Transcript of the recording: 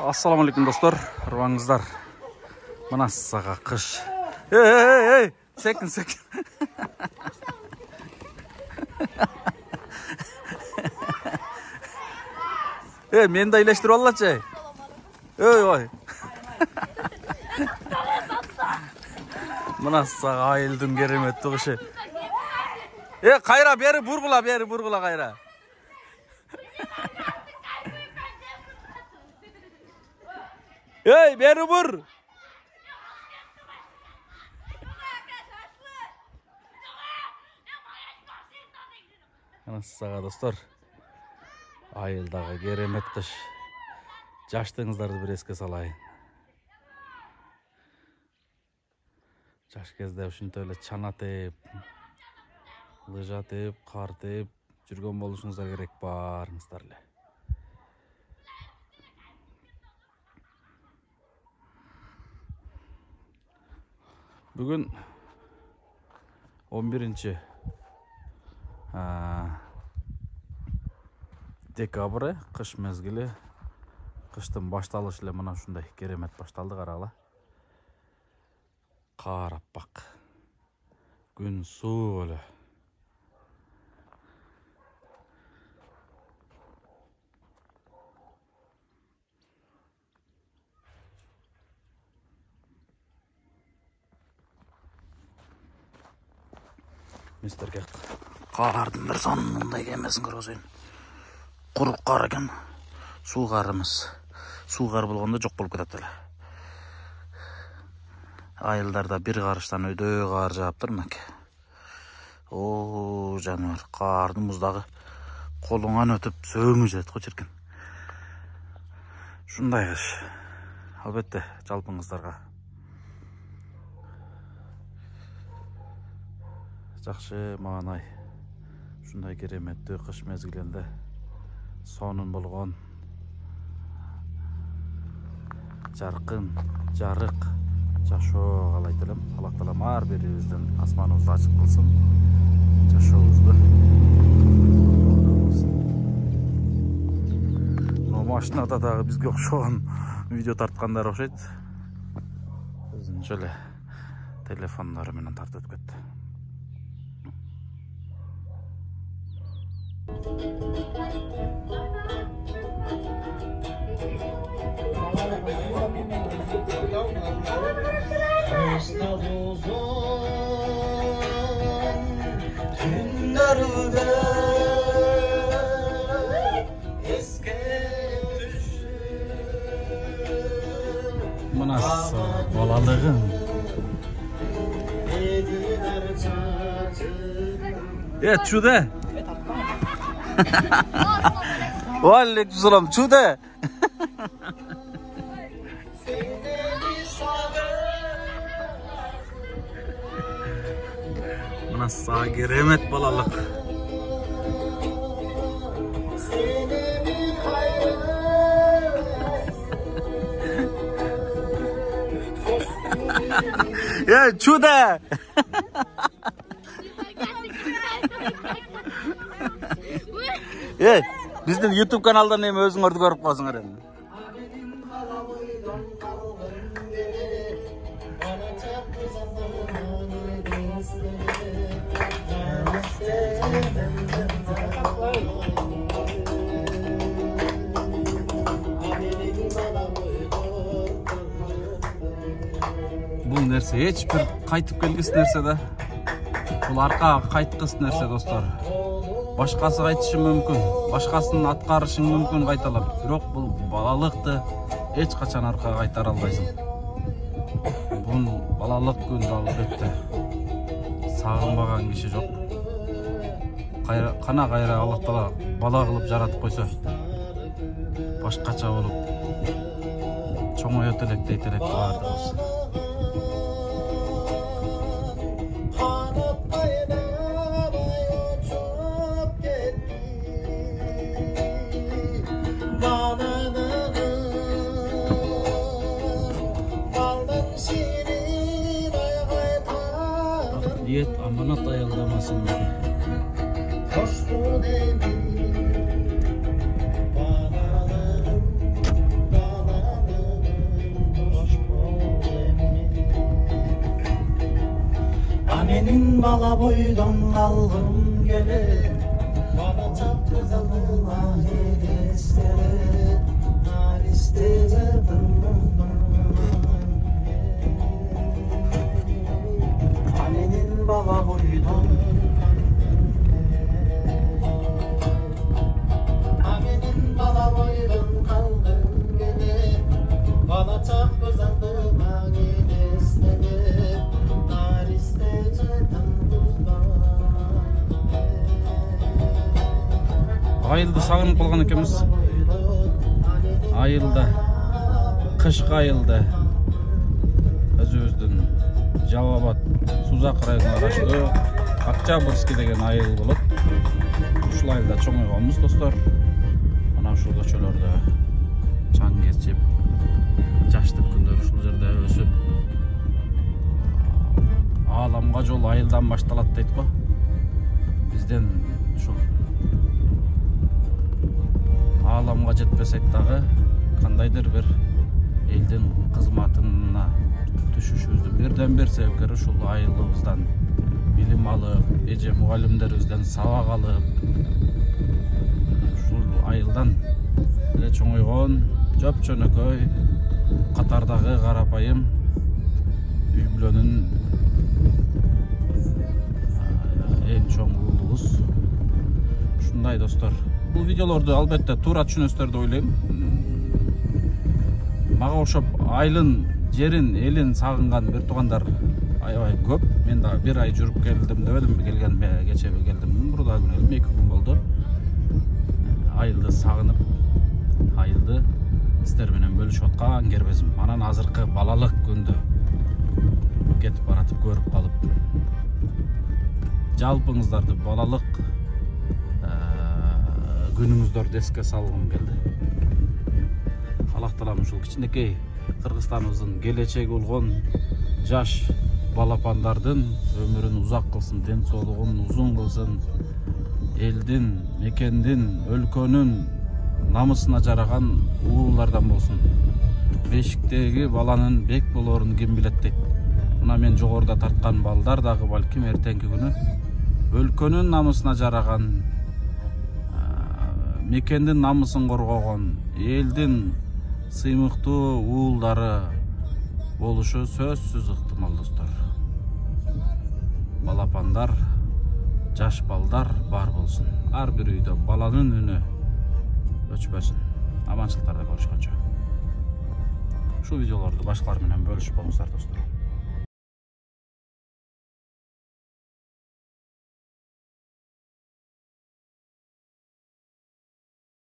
Ассаламалейкум достар, арбаңыздар. Мына саға қыш. Ей, секін. Мені де үйлештіріп аллачы. Ой. Мына саға айылдың кереметті қышы. Қайра, бері бұрғыла қайра. Бері бұр! Саға достар, айылдағы керемет қыш. Жаштыңыздарды бір еске салайын. Жаш кезде үшін төйлі чана теп, лыжа теп, қар теп, жүрген болушыңыздар керек барыңыздарлы. Бүгін 11 декабры, қыш мезгілі, қыштың башталышылы мұна шындай керемет башталды қарағыла. Қар аппақ, күн суылы. Мистер Кек, қардың бір сонындай кемесін көргізейін. Құрық қар екен, су қарымыз. Су қар болғанда жоқ болып кетеді. Айылдарда бір қарыштан өйді қар жап тұрмек. О, жануар, қардың мұздағы қолыңан өтіп сөңі жет қочеркен. Шындай қыш. Албетте, жалпыңыздарға. Жақшы мағанай, шындай кереметті қыш мезгілінде сонын болған жарқын, жарық, жашоо қалайтылым. Аллах-Таала ар біріміздің асманымызды ашық қылсын, жашообузду. Машинада дағы бізге оқшаған видео тартқандар оқшайды. Өзін жөлі телефондары менен тартып кетті. Мынасы балалығың. Чудо! Алейкум, чудо! Мынасы керемет балалық. Чудо! Біздің YouTube каналдан өзің орды көріп қалсыңар енді. Бұл нәрсе ешбір қайтып келгіс нәрсе да. Бұл арқа қайтқыс нәрсе достар. Башқасы қайтышы мүмкін, башқасын атқарышың мүмкін қайталап. Бірақ бұл балалықты еш қачан арқа қайтар албайсың. Бұл балалық күн албетте. Сағынбаған киши жоқ. Қана қайра Аллах-Таала бала қылып жаратып қойса, башқача болып, чоңой өтелектей телек барды болса. Ниет аманат аялдамасын. bala boydan kaldım gelip bana çaptı zalıma hedesleri alistedim Ali'nin bala boydan Ali'nin bala boydan kaldım gelip bana çaptı zalıma hedesleri Айылды сағынып қалған екенбіз. Айылды, қышқы айылды. Өзіміздің Жалал-Абад Сузак районуна караштуу Октябрьский деген айыл болот. Ушул айылда чоңойгонбуз достор. Мына ушул көчөлөрдө чаң кечип, жаштык күндөр ушул жерде өсүп, ааламга жол айылдан башталат дейт го. Бизден ушул ааламга жетпесек дагы кандайдыр бир элдин кызматына түшүшүбүздүн бирден бир себепкери ушул айылыбыздан билим алып, эже мугалимдерибизден сабак алып, ушул айылдан эле чоңойгон жөп-жөнөкөй катардагы карапайым үй бүлөнүн эң чоң уулубуз. Ушундай достор. Бұл видеоларды албетте туура түшүнөсүздөр деп ойлойм. Мага окшоп айылын, жерин, элин сагынган бир туугандар аябай көп. Мен дагы бир ай жүрүп келдим деп элем, келгенме кечеби келдим. Мурда күн элем, 2 күн болду. Айылды сагынып, айылды сиздер менен бөлүшүп аткан кербезим. Анан азыркы балалык күндү кетип баратып көрүп калып, жалпыңыздарды балалык күнүңүздөрдү эске салгым келди. Аллах таалам ушул кичинекей Кыргызстаныбыздын келечеги болгон жаш балапандардын өмүрүн узак кылсын, ден соолугун узун кылсын, элдин, мекендин, өлкөнүн намысына жараган уулдардан болсун. Бешиктеги баланын бек болорун ким билет дейт. Мына мен жогоруда тарткан балдар дагы балким эртеңки күнү өлкөнүн намысына жараган, мекендин намысын коргогон, элдин сыймыктуу уулдары болушу сөзсүз ыктымал достор. Балапандар, жаш балдар бар болсун. Ар бир үйдө баланын үнү өчпөсүн. Аманчылыктарда көрүшкөнчө. Ушул видеолорду башкалар менен бөлүшүп болуңуздар достор.